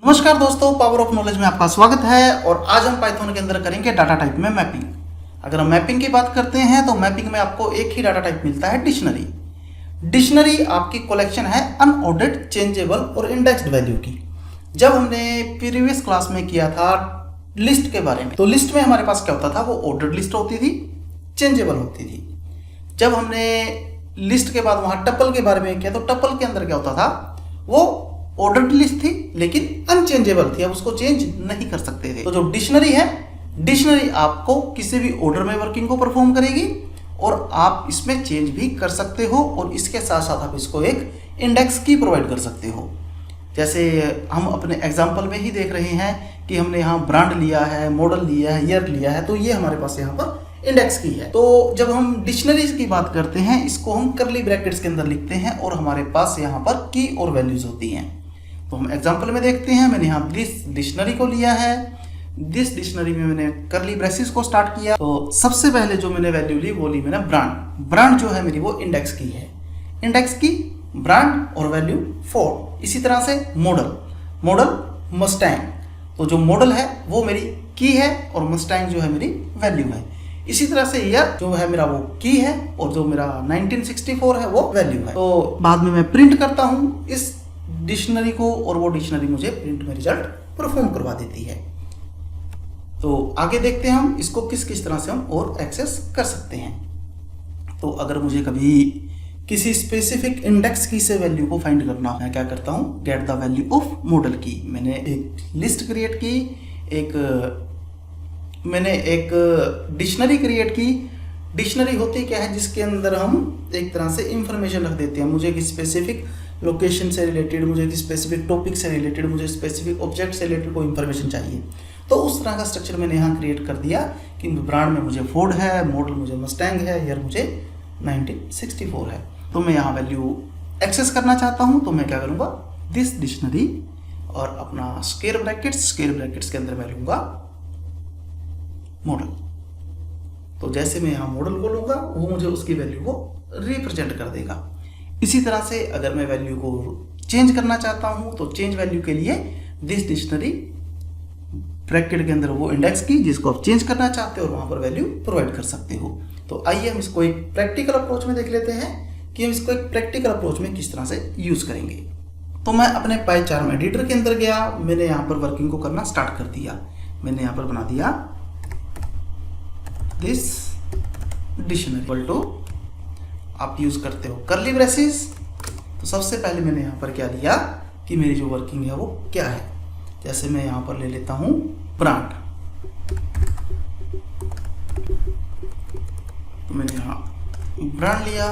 नमस्कार दोस्तों, power of knowledge में आपका स्वागत है। और आज हम पाइथन के अंदर करेंगे डाटा टाइप में मैपिंग। अगर हम मैपिंग की बात करते हैं तो मैपिंग में आपको एक ही डाटा टाइप मिलता है, डिक्शनरी। डिक्शनरी आपकी कलेक्शन है अनऑर्डर्ड, चेंजेबल और इंडेक्स्ड वैल्यू की। जब हमने प्रीवियस क्लास में किया था लिस्ट के बारे में, तो लिस्ट में हमारे पास क्या होता था, वो ऑर्डर्ड लिस्ट होती थी, चेंजेबल होती थी। जब हमने लिस्ट के बाद वहां टपल के बारे में किया तो टपल के अंदर क्या होता था, वो ऑर्डर्ड लिस्ट थी लेकिन अनचेंजेबल थी, अब उसको चेंज नहीं कर सकते थे। तो जो डिक्शनरी है, डिक्शनरी आपको किसी भी ऑर्डर में वर्किंग को परफॉर्म करेगी और आप इसमें चेंज भी कर सकते हो, और इसके साथ साथ आप इसको एक इंडेक्स की प्रोवाइड कर सकते हो। जैसे हम अपने एग्जाम्पल में ही देख रहे हैं कि हमने यहाँ ब्रांड लिया है, मॉडल लिया है, ईयर लिया है, तो ये हमारे पास यहाँ पर इंडेक्स की है। तो जब हम डिक्शनरीज की बात करते हैं, इसको हम करली ब्रैकेट्स के अंदर लिखते हैं और हमारे पास यहाँ पर की और वैल्यूज होती हैं। तो हम एग्जाम्पल में देखते हैं, मैंने यहाँ दिस डिक्शनरी को लिया है। दिस डिक्शनरी में मैंने करली ब्रेसेस को स्टार्ट किया। तो सबसे पहले जो मैंने वैल्यू ली वो ली मैंने ब्रांड। ब्रांड जो है मेरी वो इंडेक्स की है, इंडेक्स की ब्रांड और वैल्यू 4। इसी तरह से मॉडल, मॉडल मस्टैंग, तो जो मॉडल है वो मेरी की है और मस्टैंग जो है मेरी वैल्यू है। इसी तरह से ईयर जो है मेरा वो की है और जो मेरा 1964 है वो वैल्यू है। तो बाद में मैं प्रिंट करता हूँ इस डिक्शनरी को और वो डिक्शनरी मुझे प्रिंट में रिजल्ट परफॉर्म करवा देती है। तो आगे देखते हैं हम इसको किस किस तरह से हम और एक्सेस कर सकते हैं। तो अगर मुझे कभी किसी स्पेसिफिक इंडेक्स की से वैल्यू को फाइंड करना, मैं क्या करता हूँ, get the value of model की। मैंने एक लिस्ट क्रिएट की, मैंने एक डिक्शनरी क्रिएट की। डिक्शनरी होती क्या है, जिसके अंदर हम एक तरह से इंफॉर्मेशन रख देते हैं। मुझे एक स्पेसिफिक लोकेशन से रिलेटेड, मुझे एक स्पेसिफिक टॉपिक से रिलेटेड, मुझे स्पेसिफिक ऑब्जेक्ट से रिलेटेड कोई इंफॉर्मेशन चाहिए, तो उस तरह का स्ट्रक्चर मैंने यहाँ क्रिएट कर दिया कि ब्रांड में मुझे फोर्ड है, मॉडल मुझे मस्टैंग है, ईयर मुझे 1964 है। तो मैं यहाँ वैल्यू एक्सेस करना चाहता हूँ, तो मैं क्या करूँगा, दिस डिक्शनरी और अपना स्क्वायर ब्रैकेट्स के अंदर मैं लूँगा मॉडल। तो जैसे मैं यहाँ मॉडल को लूँगा वो मुझे उसकी वैल्यू को रिप्रेजेंट कर देगा। इसी तरह से अगर मैं वैल्यू को चेंज करना चाहता हूँ तो चेंज वैल्यू के लिए दिस डिक्शनरी ब्रैकेट के अंदर वो इंडेक्स की जिसको आप चेंज करना चाहते हो और वहाँ पर वैल्यू प्रोवाइड कर सकते हो। तो आइए हम इसको एक प्रैक्टिकल अप्रोच में देख लेते हैं कि हम इसको एक प्रैक्टिकल अप्रोच में किस तरह से यूज़ करेंगे। तो मैं अपने पाइचार्म एडिटर के अंदर गया, मैंने यहाँ पर वर्किंग को करना स्टार्ट कर दिया। मैंने यहाँ पर बना दिया दिस डिक्शनरी इक्वल टू, आप यूज करते हो करली ब्रेसेस। तो सबसे पहले मैंने यहाँ पर क्या लिया कि मेरी जो वर्किंग है वो क्या है। जैसे मैं यहाँ पर ले लेता हूँ ब्रांड, तो मैंने यहाँ ब्रांड लिया,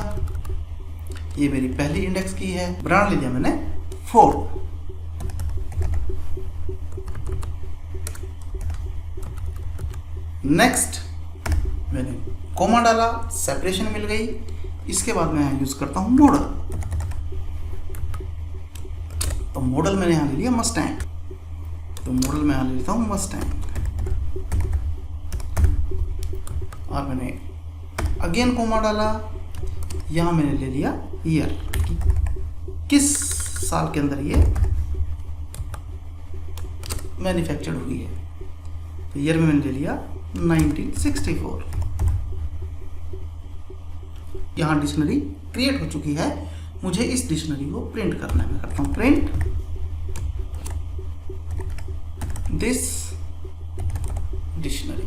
ये मेरी पहली इंडेक्स की है। ब्रांड ले लिया मैंने 4। नेक्स्ट मैंने कॉमा डाला, सेपरेशन मिल गई। इसके बाद मैं यहाँ यूज करता हूँ मॉडल। तो मॉडल मैंने यहाँ ले लिया मस्टैंग, तो मॉडल में यहाँ ले लेता हूँ मस्टैंग। और मैंने अगेन कोमा डाला, यहाँ मैंने ले लिया ईयर, किस साल के अंदर ये मैन्युफैक्चर्ड हुई है। तो ईयर में मैंने ले लिया 1964। यहाँ डिक्शनरी क्रिएट हो चुकी है, मुझे इस डिक्शनरी को प्रिंट करना है। मैं करता हूँ प्रिंट दिस डिक्शनरी।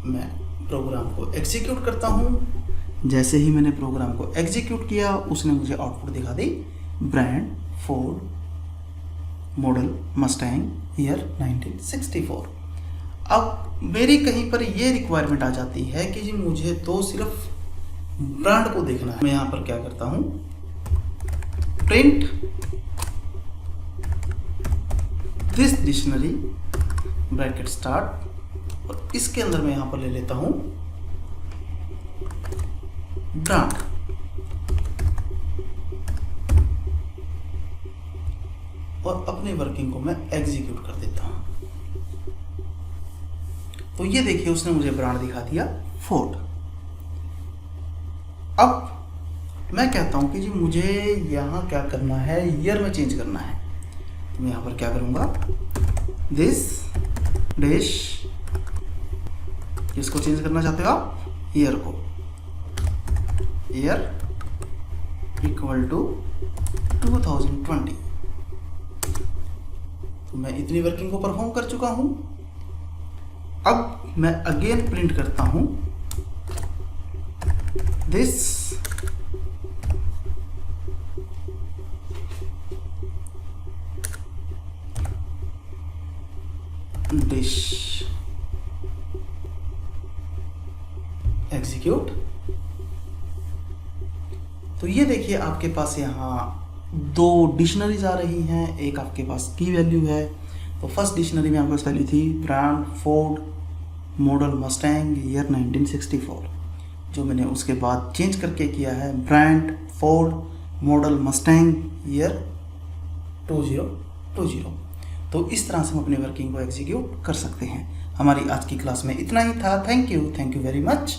मैं प्रोग्राम को एग्जीक्यूट करता हूँ। जैसे ही मैंने प्रोग्राम को एग्जीक्यूट किया उसने मुझे आउटपुट दिखा दी, brand, Ford, model, Mustang, year 1964। अब मेरी कहीं पर ये रिक्वायरमेंट आ जाती है कि जी मुझे तो सिर्फ ब्रांड को देखना है। मैं यहाँ पर क्या करता हूँ, print this dictionary bracket start, और इसके अंदर मैं यहाँ पर ले लेता हूँ ब्रांड। और अपनी वर्किंग को मैं एग्जीक्यूट कर देता हूँ। तो ये देखिए उसने मुझे ब्रांड दिखा दिया फोर्ड। अब मैं कहता हूं कि जी मुझे यहाँ क्या करना है, ईयर में चेंज करना है। तो मैं यहाँ पर क्या करूँगा, दिस डैश, किसको चेंज करना चाहते हो आप, ईयर को, ईयर इक्वल टू 2020। तो मैं इतनी वर्किंग को परफॉर्म कर चुका हूं। अब मैं अगेन प्रिंट करता हूं दिस डिश, एग्जीक्यूट। तो ये देखिए आपके पास यहाँ दो डिक्शनरीज आ रही हैं, एक आपके पास की वैल्यू है। तो फर्स्ट डिक्शनरी में आपके पास वैल्यू थी brand Ford, model Mustang, year 1964, जो मैंने उसके बाद चेंज करके किया है brand Ford model Mustang year 2020। तो इस तरह से हम अपनी वर्किंग को एग्जीक्यूट कर सकते हैं। हमारी आज की क्लास में इतना ही था। Thank you very much.